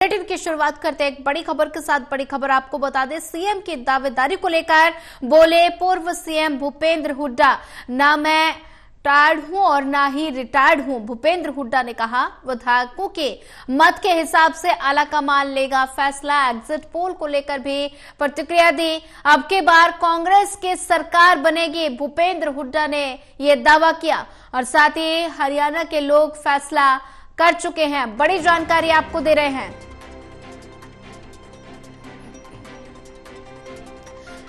Bulletin की शुरुआत करते हैं एक बड़ी खबर के साथ। बड़ी खबर आपको बता दें, सीएम की दावेदारी को लेकर बोले पूर्व सीएम भूपेंद्र हुड्डा, ना मैं टायर्ड हूं और ना ही रिटायर्ड हूं। भूपेंद्र हुड्डा ने कहा विधायकों के मत के हिसाब से आलाकमान लेगा फैसला। एग्जिट पोल को लेकर भी प्रतिक्रिया दी। अब के बार कांग्रेस की सरकार बनेगी, भूपेंद्र हुड्डा ने यह दावा किया और साथ ही हरियाणा के लोग फैसला कर चुके हैं। बड़ी जानकारी आपको दे रहे हैं।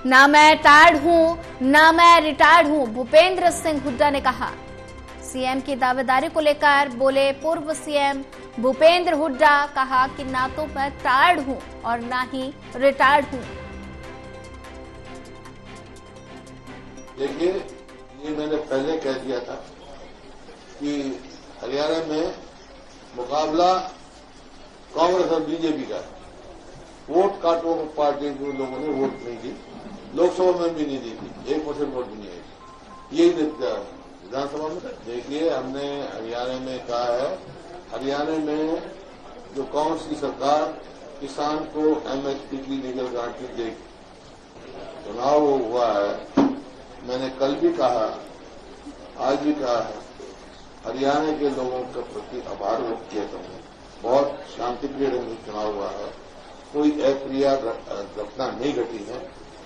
ना मैं टायर्ड हूं ना मैं रिटायर्ड हूं, भूपेंद्र सिंह हुड्डा ने कहा। सीएम की दावेदारी को लेकर बोले पूर्व सीएम भूपेंद्र हुड्डा, कहा कि ना तो मैं टायर्ड हूं और ना ही रिटायर्ड हूं। देखिए, ये मैंने पहले कह दिया था कि हरियाणा में मुकाबला कांग्रेस और बीजेपी का। वोट काटो पार्टी को लोगों ने वोट नहीं दी, लोकसभा में भी नहीं दी थी, 1% वोट भी नहीं आई। यही विधानसभा में देखिए, हमने हरियाणा में कहा है, हरियाणा में जो कांग्रेस की सरकार किसान को एमएसपी की लीगल गारंटी देगी। चुनाव हुआ है, मैंने कल भी कहा, आज भी कहा है, हरियाणा के लोगों के प्रति आभार व्यक्त किया था। बहुत शांतिप्रिय ढंग से चुनाव हुआ है, कोई अप्रिय घटना नहीं घटी है।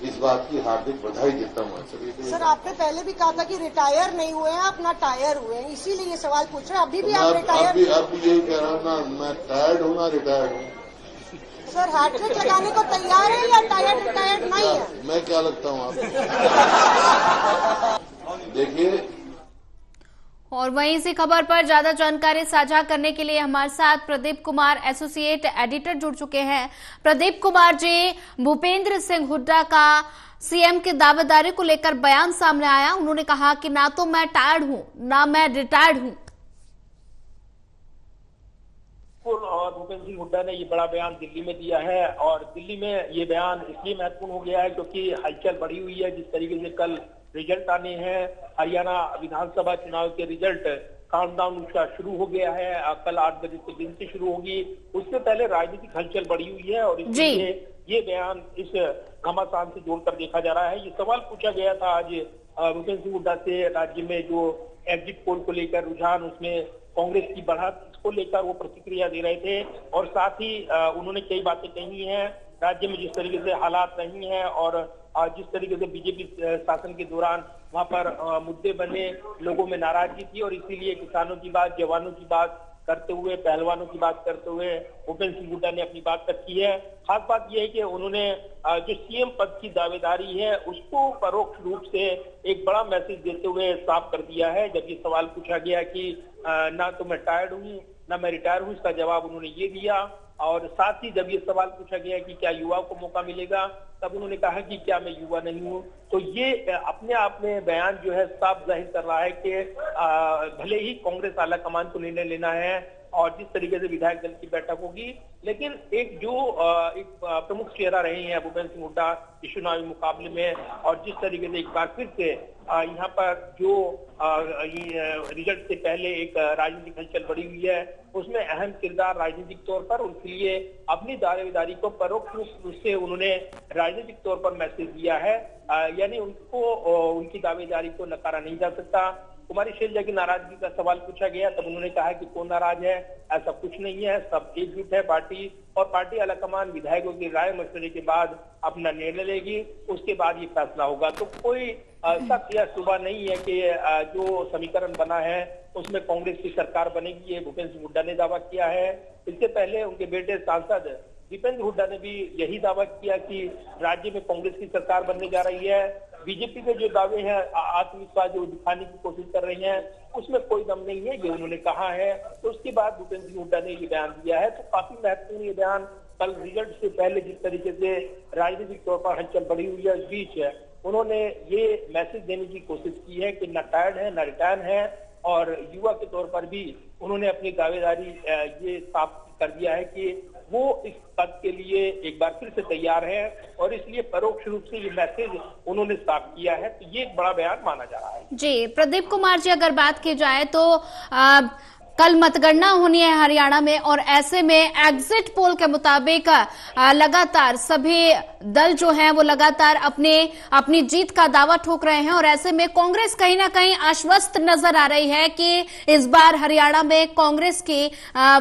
इस बात की हार्दिक बधाई देता हूँ। सर, आपने पहले भी कहा था कि रिटायर नहीं हुए हैं, आप ना टायर हुए हैं, इसीलिए ये सवाल पूछ रहे हैं। अभी भी आप रिटायर? अब भी यही कह रहा हूँ ना, मैं टायर्ड हूँ ना रिटायर्ड हूँ। सर, हैट्रिक लगाने को तैयार है या टायर्ड रिटायर्ड नहीं है? मैं क्या लगता हूँ आपको? देखिए, और वहीं इसी खबर पर ज्यादा जानकारी साझा करने के लिए हमारे साथ प्रदीप कुमार, एसोसिएट एडिटर, जुड़ चुके हैं। प्रदीप कुमार जी, भूपेंद्र सिंह हुड्डा का सीएम की दावेदारी को लेकर बयान सामने आया। उन्होंने कहा कि ना तो मैं टायर्ड हूं ना मैं रिटायर्ड हूं। और भूपेंद्र सिंह हुड्डा ने ये बड़ा बयान दिल्ली में दिया है और दिल्ली में ये बयान इसलिए महत्वपूर्ण हो गया है क्योंकि हलचल बढ़ी हुई है। जिस तरीके से कल रिजल्ट आने हैं, हरियाणा विधानसभा चुनाव के रिजल्ट, काउंटडाउन उसका शुरू हो गया है। कल 8 बजे से दिन से शुरू होगी। उससे पहले राजनीतिक हलचल बढ़ी हुई है और इसलिए ये बयान इस घमासान से जोड़कर देखा जा रहा है। ये सवाल पूछा गया था आज भूपेंद्र सिंह हुड्डा से, राज्य में जो एग्जिट पोल को लेकर रुझान, उसमें कांग्रेस की बढ़त, इसको लेकर वो प्रतिक्रिया दे रहे थे। और साथ ही उन्होंने कई बातें कही हैं। राज्य में जिस तरीके से हालात नहीं है और जिस तरीके से बीजेपी शासन के दौरान वहां पर मुद्दे बने, लोगों में नाराजगी थी और इसीलिए किसानों की बात, जवानों की बात करते हुए, पहलवानों की बात करते हुए भूपेंद्र सिंह हुड्डा ने अपनी बात रखी है। खास बात यह है कि उन्होंने जो सीएम पद की दावेदारी है उसको परोक्ष रूप से एक बड़ा मैसेज देते हुए साफ कर दिया है। जब ये सवाल पूछा गया कि ना तो मैं टायर्ड हूँ ना मैं रिटायर हूँ, इसका जवाब उन्होंने ये दिया। और साथ ही जब ये सवाल पूछा गया कि क्या युवाओं को मौका मिलेगा, तब उन्होंने कहा कि क्या मैं युवा नहीं हूं। तो ये अपने आप में बयान जो है साफ जाहिर कर रहा है कि भले ही कांग्रेस आलाकमान को निर्णय लेना है और जिस तरीके से विधायक दल की बैठक होगी, लेकिन एक जो एक प्रमुख चेहरा रहे हैं भूपेंद्र सिंह हुड्डा इस चुनावी मुकाबले में, और जिस तरीके से एक बार फिर से यहाँ पर जो रिजल्ट से पहले एक राजनीतिक हलचल बढ़ी हुई है, उसमें अहम किरदार राजनीतिक तौर पर, इसलिए अपनी दावेदारी को परोक्ष रूप से उन्होंने राजनीतिक तौर पर मैसेज दिया है। यानी उनको उनकी दावेदारी को नकारा नहीं जा सकता। कुमारी शैलजा की नाराजगी का सवाल पूछा गया, तब उन्होंने कहा कि कौन नाराज है, ऐसा कुछ नहीं है, सब एकजुट है पार्टी, और पार्टी आलाकमान विधायकों की राय मशवरे के बाद अपना निर्णय लेगी, उसके बाद ये फैसला होगा। तो कोई शक या शुबा नहीं है कि जो समीकरण बना है उसमें कांग्रेस की सरकार बनेगी, ये भूपेंद्र सिंह हुड्डा ने दावा किया है। इससे पहले उनके बेटे सांसद दीपेंद्र हुड्डा ने भी यही दावा किया कि राज्य में कांग्रेस की सरकार बनने जा रही है। बीजेपी के जो दावे हैं, आत्मविश्वास जो दिखाने की कोशिश कर रही हैं, उसमें कोई दम नहीं है, ये उन्होंने कहा है। तो उसके बाद भूपेंद्र सिंह हुड्डा ने ये बयान दिया है। तो काफी महत्वपूर्ण ये बयान, कल रिजल्ट से पहले जिस तरीके से राजनीतिक तौर पर हलचल बढ़ी हुई है, इस बीच उन्होंने ये मैसेज देने की कोशिश की है कि न टायर्ड है न रिटायर है, और युवा के तौर पर भी उन्होंने अपनी दावेदारी ये साफ कर दिया है कि वो इस पद के लिए एक बार फिर से तैयार है, और इसलिए परोक्ष रूप से ये मैसेज उन्होंने साफ किया है। तो ये एक बड़ा बयान माना जा रहा है। जी प्रदीप कुमार जी, अगर बात की जाए तो कल मतगणना होनी है हरियाणा में और ऐसे में एग्जिट पोल के मुताबिक लगातार सभी दल जो हैं वो लगातार अपनी जीत का दावा ठोक रहे हैं और ऐसे में कांग्रेस कहीं ना कहीं आश्वस्त नजर आ रही है कि इस बार हरियाणा में कांग्रेस की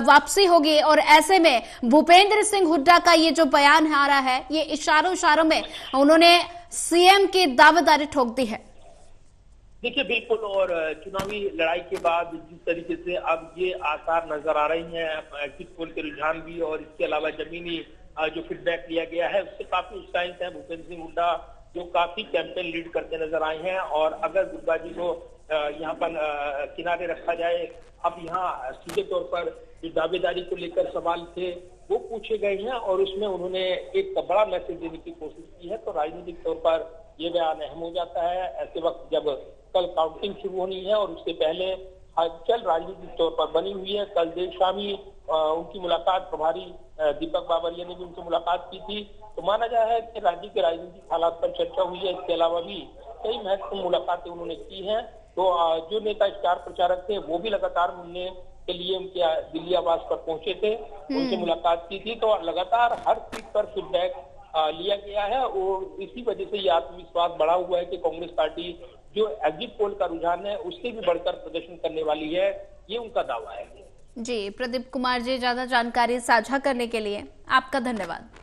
वापसी होगी और ऐसे में भूपेंद्र सिंह हुड्डा का ये जो बयान आ रहा है ये इशारों में उन्होंने सीएम की दावेदारी ठोक दी है। देखिए बिल्कुल, और चुनावी लड़ाई के बाद जिस तरीके से अब ये आसार नजर आ रही हैं एग्जिट पोल के रुझान भी और इसके अलावा जमीनी जो फीडबैक लिया गया है उससे काफी उत्साहित है भूपेंद्र सिंह हुड्डा, जो काफी कैंपेन लीड करते नजर आए हैं। और अगर दुर्गा जी को यहाँ पर किनारे रखा जाए, अब यहाँ सीधे तौर पर जो दावेदारी को लेकर सवाल थे वो पूछे गए हैं और उसमें उन्होंने एक बड़ा मैसेज देने की कोशिश की है। तो राजनीतिक तौर पर ये बयान अहम हो जाता है ऐसे वक्त जब कल काउंटिंग शुरू होनी है और उससे पहले हलचल राजनीतिक तौर पर बनी हुई है। कल देर शाम ही उनकी मुलाकात प्रभारी दीपक बाबरिया ने भी उनसे मुलाकात की थी। तो माना जा रहा है कि राज्य के राजनीतिक हालात पर चर्चा हुई है। इसके अलावा भी कई महत्वपूर्ण मुलाकातें उन्होंने की हैं। तो जो नेता स्टार प्रचारक थे वो भी लगातार मिलने के लिए उनके दिल्ली आवास पर पहुंचे थे, उनसे मुलाकात की थी। तो लगातार हर सीट पर फीडबैक लिया गया है और इसी वजह से ये आत्मविश्वास बढ़ा हुआ है कि कांग्रेस पार्टी जो एग्जिट पोल का रुझान है उससे भी बढ़कर प्रदर्शन करने वाली है, ये उनका दावा है। जी प्रदीप कुमार जी, ज्यादा जानकारी साझा करने के लिए आपका धन्यवाद।